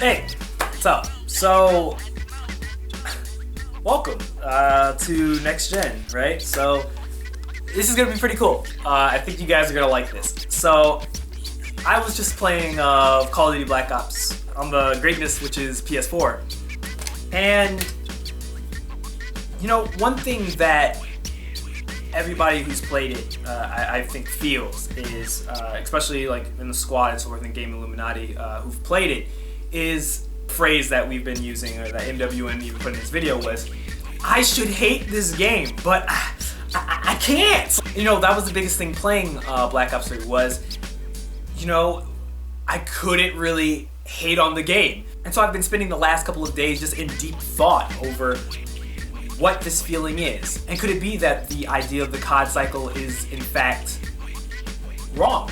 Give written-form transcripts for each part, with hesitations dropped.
Hey, what's up? So, welcome to Next Gen, right? So, this is gonna be pretty cool. I think you guys are gonna like this. So, I was just playing Call of Duty Black Ops on the greatness, which is PS4. And, you know, one thing that everybody who's played it, I think feels is, especially like in the squad and so forth in Game Illuminati who've played it, is a phrase that we've been using, or that MWN even put in his video was, I should hate this game, but I can't. You know, that was the biggest thing playing Black Ops 3 was, you know, I couldn't really hate on the game. And so I've been spending the last couple of days just in deep thought over what this feeling is. And could it be that the idea of the Cod Cycle is in fact wrong?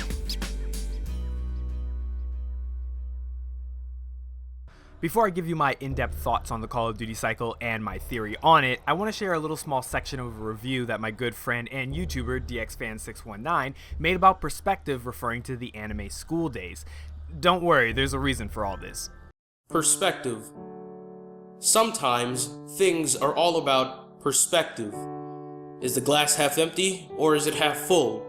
Before I give you my in-depth thoughts on the Call of Duty cycle and my theory on it, I want to share a little small section of a review that my good friend and YouTuber DXFan619 made about perspective, referring to the anime school days. Don't worry, there's a reason for all this. Perspective. Sometimes things are all about perspective. Is the glass half empty or is it half full?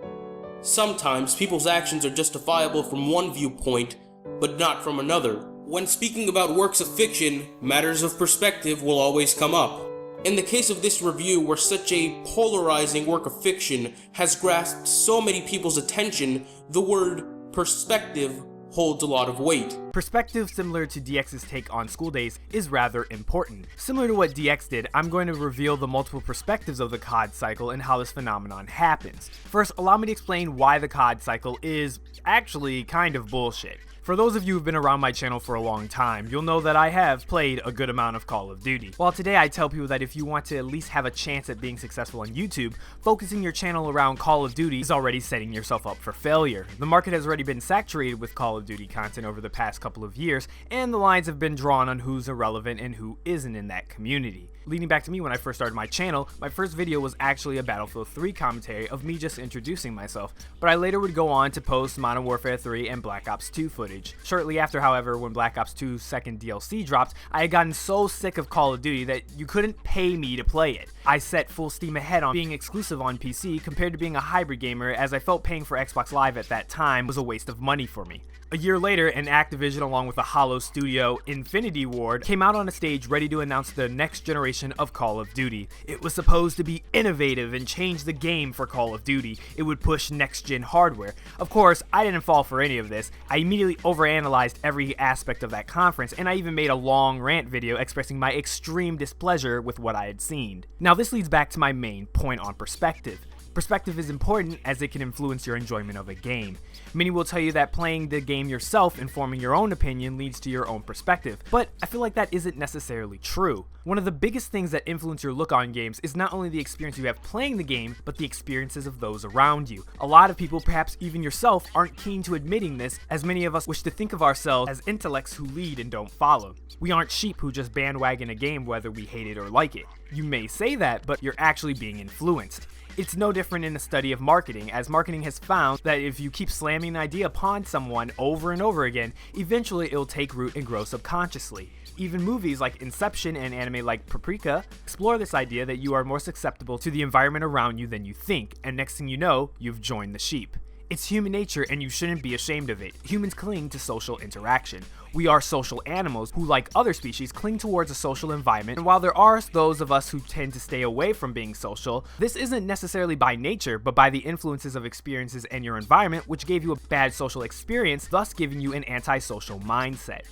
Sometimes people's actions are justifiable from one viewpoint, but not from another. When speaking about works of fiction, matters of perspective will always come up. In the case of this review, where such a polarizing work of fiction has grasped so many people's attention, the word perspective holds a lot of weight. Perspective, similar to DX's take on school days, is rather important. Similar to what DX did, I'm going to reveal the multiple perspectives of the Cod Cycle and how this phenomenon happens. First, allow me to explain why the Cod Cycle is actually kind of bullshit. For those of you who've been around my channel for a long time, you'll know that I have played a good amount of Call of Duty. While today I tell people that if you want to at least have a chance at being successful on YouTube, focusing your channel around Call of Duty is already setting yourself up for failure. The market has already been saturated with Call of Duty content over the past couple of years, and the lines have been drawn on who's irrelevant and who isn't in that community. Leading back to me when I first started my channel, my first video was actually a Battlefield 3 commentary of me just introducing myself, but I later would go on to post Modern Warfare 3 and Black Ops 2 footage. Shortly after, however, when Black Ops 2's second DLC dropped, I had gotten so sick of Call of Duty that you couldn't pay me to play it. I set full steam ahead on being exclusive on PC compared to being a hybrid gamer, as I felt paying for Xbox Live at that time was a waste of money for me. A year later, an Activision along with a Hollow Studio, Infinity Ward, came out on a stage ready to announce the next generation of Call of Duty. It was supposed to be innovative and change the game for Call of Duty. It would push next-gen hardware. Of course, I didn't fall for any of this. I immediately overanalyzed every aspect of that conference, and I even made a long rant video expressing my extreme displeasure with what I had seen. Now this leads back to my main point on perspective. Perspective is important as it can influence your enjoyment of a game. Many will tell you that playing the game yourself and forming your own opinion leads to your own perspective, but I feel like that isn't necessarily true. One of the biggest things that influence your look on games is not only the experience you have playing the game, but the experiences of those around you. A lot of people, perhaps even yourself, aren't keen to admitting this, as many of us wish to think of ourselves as intellects who lead and don't follow. We aren't sheep who just bandwagon a game whether we hate it or like it. You may say that, but you're actually being influenced. It's no different in the study of marketing, as marketing has found that if you keep slamming an idea upon someone over and over again, eventually it'll take root and grow subconsciously. Even movies like Inception and anime like Paprika explore this idea that you are more susceptible to the environment around you than you think, and next thing you know, you've joined the sheep. It's human nature and you shouldn't be ashamed of it. Humans cling to social interaction. We are social animals who, like other species, cling towards a social environment, and while there are those of us who tend to stay away from being social, this isn't necessarily by nature, but by the influences of experiences and your environment, which gave you a bad social experience, thus giving you an antisocial mindset.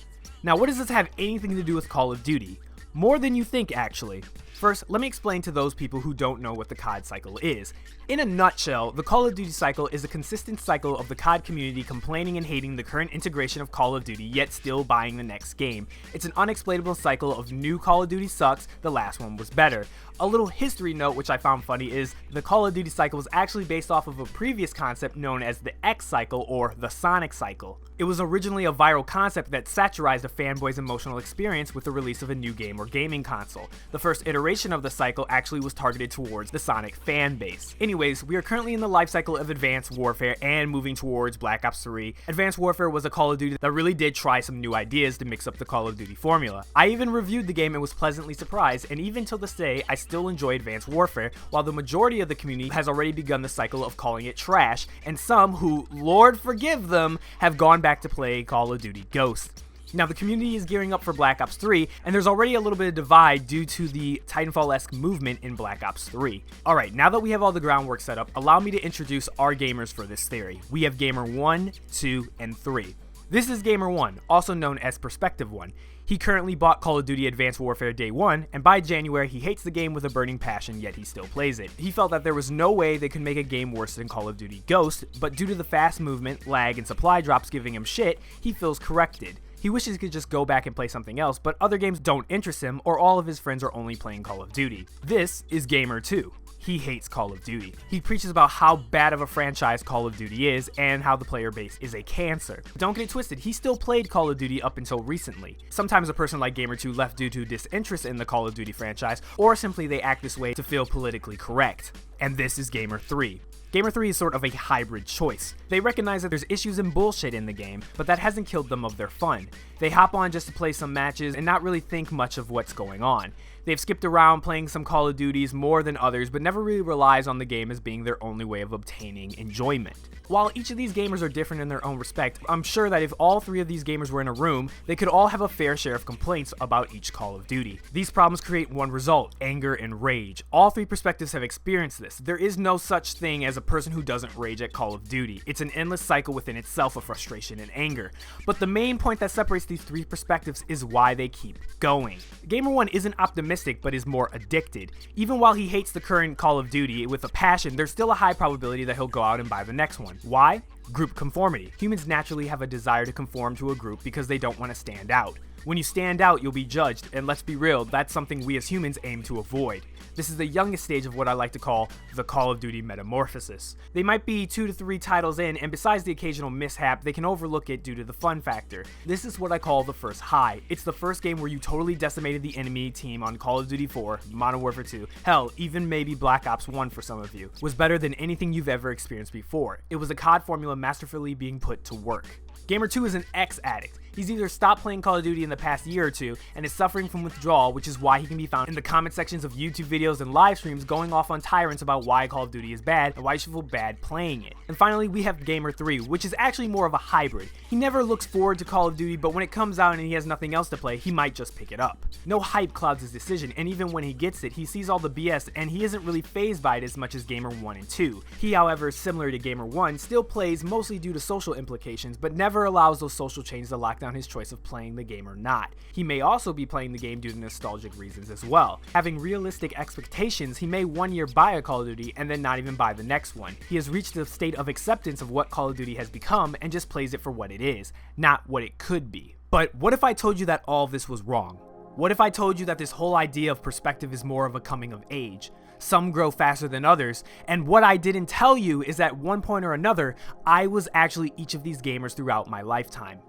Now, what does this have anything to do with Call of Duty? More than you think, actually. First, let me explain to those people who don't know what the Cod Cycle is. In a nutshell, the Call of Duty cycle is a consistent cycle of the COD community complaining and hating the current integration of Call of Duty, yet still buying the next game. It's an unexplainable cycle of new Call of Duty sucks, the last one was better. A little history note which I found funny is the Call of Duty cycle was actually based off of a previous concept known as the X cycle or the Sonic cycle. It was originally a viral concept that satirized a fanboy's emotional experience with the release of a new game or gaming console. The first iteration iteration of the cycle actually was targeted towards the Sonic fan base. Anyways, we are currently in the life cycle of Advanced Warfare and moving towards Black Ops 3. Advanced Warfare was a Call of Duty that really did try some new ideas to mix up the Call of Duty formula. I even reviewed the game and was pleasantly surprised, and even till this day, I still enjoy Advanced Warfare, while the majority of the community has already begun the cycle of calling it trash, and some who, Lord forgive them, have gone back to play Call of Duty Ghosts. Now, the community is gearing up for Black Ops 3, and there's already a little bit of divide due to the Titanfall-esque movement in Black Ops 3. Alright, now that we have all the groundwork set up, allow me to introduce our gamers for this theory. We have Gamer 1, 2, and 3. This is Gamer 1, also known as Perspective 1. He currently bought Call of Duty Advanced Warfare Day 1, and by January he hates the game with a burning passion, yet he still plays it. He felt that there was no way they could make a game worse than Call of Duty Ghost, but due to the fast movement, lag, and supply drops giving him shit, he feels corrected. He wishes he could just go back and play something else, but other games don't interest him, or all of his friends are only playing Call of Duty. This is Gamer 2. He hates Call of Duty. He preaches about how bad of a franchise Call of Duty is, and how the player base is a cancer. Don't get it twisted, he still played Call of Duty up until recently. Sometimes a person like Gamer 2 left due to disinterest in the Call of Duty franchise, or simply they act this way to feel politically correct. And this is Gamer 3. Gamer 3 is sort of a hybrid choice. They recognize that there's issues and bullshit in the game, but that hasn't killed them of their fun. They hop on just to play some matches and not really think much of what's going on. They've skipped around playing some Call of Duties more than others, but never really relies on the game as being their only way of obtaining enjoyment. While each of these gamers are different in their own respect, I'm sure that if all three of these gamers were in a room, they could all have a fair share of complaints about each Call of Duty. These problems create one result: anger and rage. All three perspectives have experienced this. There is no such thing as a person who doesn't rage at Call of Duty. It's an endless cycle within itself of frustration and anger. But the main point that separates these three perspectives is why they keep going. Gamer 1 isn't optimistic, but is more addicted. Even while he hates the current Call of Duty with a passion, there's still a high probability that he'll go out and buy the next one. Why? Group conformity. Humans naturally have a desire to conform to a group because they don't want to stand out. When you stand out, you'll be judged, and let's be real, that's something we as humans aim to avoid. This is the youngest stage of what I like to call the Call of Duty metamorphosis. They might be 2 to 3 titles in, and besides the occasional mishap, they can overlook it due to the fun factor. This is what I call the first high. It's the first game where you totally decimated the enemy team on Call of Duty 4, Modern Warfare 2, hell, even maybe Black Ops 1 for some of you, was better than anything you've ever experienced before. It was a COD formula masterfully being put to work. Gamer 2 is an ex-addict. He's either stopped playing Call of Duty in the past year or two and is suffering from withdrawal, which is why he can be found in the comment sections of YouTube videos and live streams going off on tyrants about why Call of Duty is bad and why you should feel bad playing it. And finally, we have Gamer 3, which is actually more of a hybrid. He never looks forward to Call of Duty, but when it comes out and he has nothing else to play, he might just pick it up. No hype clouds his decision, and even when he gets it, he sees all the BS and he isn't really fazed by it as much as Gamer 1 and 2. He, however, similar to Gamer 1, still plays mostly due to social implications, but never allows those social changes to lock down his choice of playing the game or not. He may also be playing the game due to nostalgic reasons as well. Having realistic expectations, he may one year buy a Call of Duty and then not even buy the next one. He has reached a state of acceptance of what Call of Duty has become and just plays it for what it is, not what it could be. But what if I told you that all of this was wrong? What if I told you that this whole idea of perspective is more of a coming of age? Some grow faster than others, and what I didn't tell you is that at one point or another, I was actually each of these gamers throughout my lifetime.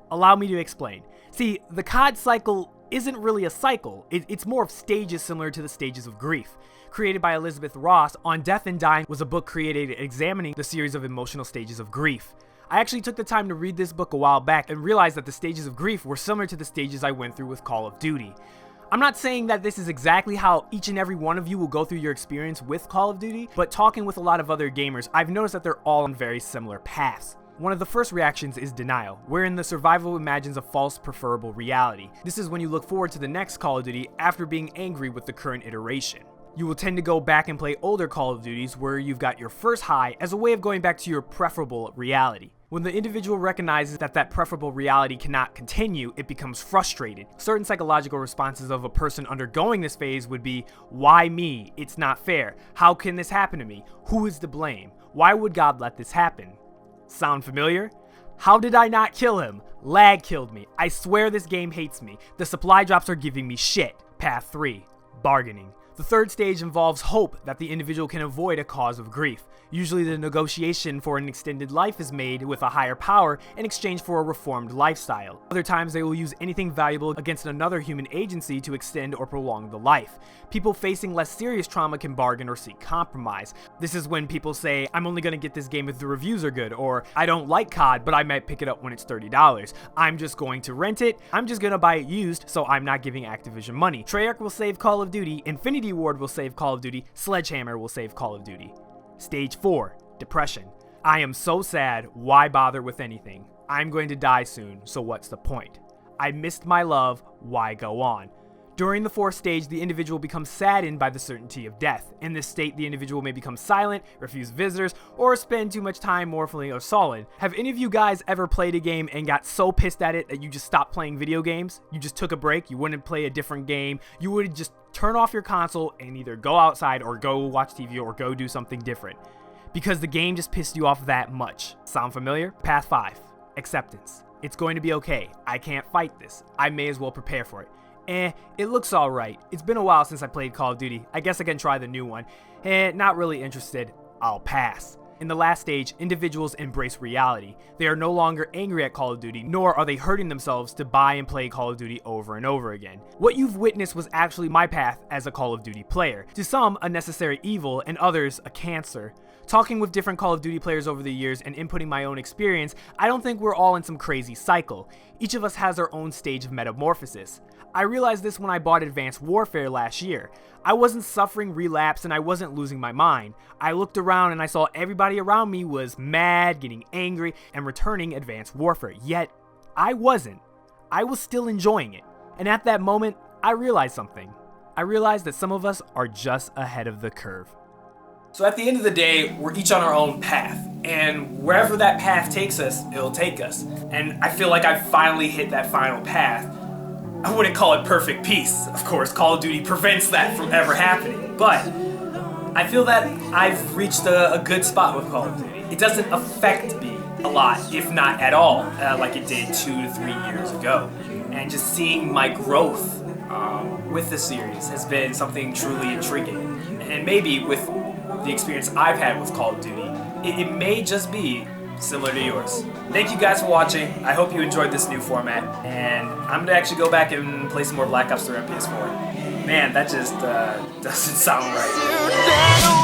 Allow me to explain. See, the Cod Cycle isn't really a cycle. It's more of stages similar to the stages of grief. Created by Elizabeth Ross, On Death and Dying was a book created examining the series of emotional stages of grief. I actually took the time to read this book a while back and realized that the stages of grief were similar to the stages I went through with Call of Duty. I'm not saying that this is exactly how each and every one of you will go through your experience with Call of Duty, but talking with a lot of other gamers, I've noticed that they're all on very similar paths. One of the first reactions is denial, wherein the survival imagines a false preferable reality. This is when you look forward to the next Call of Duty after being angry with the current iteration. You will tend to go back and play older Call of Duties where you've got your first high as a way of going back to your preferable reality. When the individual recognizes that that preferable reality cannot continue, it becomes frustrated. Certain psychological responses of a person undergoing this phase would be, why me? It's not fair. How can this happen to me? Who is to blame? Why would God let this happen? Sound familiar? How did I not kill him? Lag killed me. I swear this game hates me. The supply drops are giving me shit. Path 3. Bargaining. The third stage involves hope that the individual can avoid a cause of grief. Usually the negotiation for an extended life is made with a higher power in exchange for a reformed lifestyle. Other times they will use anything valuable against another human agency to extend or prolong the life. People facing less serious trauma can bargain or seek compromise. This is when people say, I'm only going to get this game if the reviews are good, or I don't like COD, but I might pick it up when it's $30. I'm just going to rent it, I'm just going to buy it used, so I'm not giving Activision money. Treyarch will save Call of Duty, Infinity Ward will save Call of Duty, Sledgehammer will save Call of Duty. Stage 4, depression. I am so sad, why bother with anything? I'm going to die soon, so what's the point? I missed my love, why go on? During the fourth stage, the individual becomes saddened by the certainty of death. In this state, the individual may become silent, refuse visitors, or spend too much time morphling or sullen. Have any of you guys ever played a game and got so pissed at it that you just stopped playing video games? You just took a break, you wouldn't play a different game, you would just turn off your console and either go outside or go watch TV or go do something different. Because the game just pissed you off that much. Sound familiar? Path 5, acceptance. It's going to be okay. I can't fight this. I may as well prepare for it. It looks alright. It's been a while since I played Call of Duty. I guess I can try the new one. Not really interested. I'll pass. In the last stage, individuals embrace reality. They are no longer angry at Call of Duty, nor are they hurting themselves to buy and play Call of Duty over and over again. What you've witnessed was actually my path as a Call of Duty player. To some, a necessary evil, and others, a cancer. Talking with different Call of Duty players over the years and inputting my own experience, I don't think we're all in some crazy cycle. Each of us has our own stage of metamorphosis. I realized this when I bought Advanced Warfare last year. I wasn't suffering relapse and I wasn't losing my mind. I looked around and I saw everybody around me was mad, getting angry, and returning Advanced Warfare. Yet, I wasn't. I was still enjoying it. And at that moment, I realized something. I realized that some of us are just ahead of the curve. So at the end of the day, we're each on our own path, and wherever that path takes us, it'll take us. And I feel like I've finally hit that final path. I wouldn't call it perfect peace. Of course, Call of Duty prevents that from ever happening, but I feel that I've reached a good spot with Call of Duty. It doesn't affect me a lot, if not at all, like it did 2 to 3 years ago. And just seeing my growth with the series has been something truly intriguing. And maybe with the experience I've had with Call of Duty, it may just be similar to yours. Thank you guys for watching. I hope you enjoyed this new format, and I'm gonna actually go back and play some more Black Ops 3 on PS4. Man, that just doesn't sound right.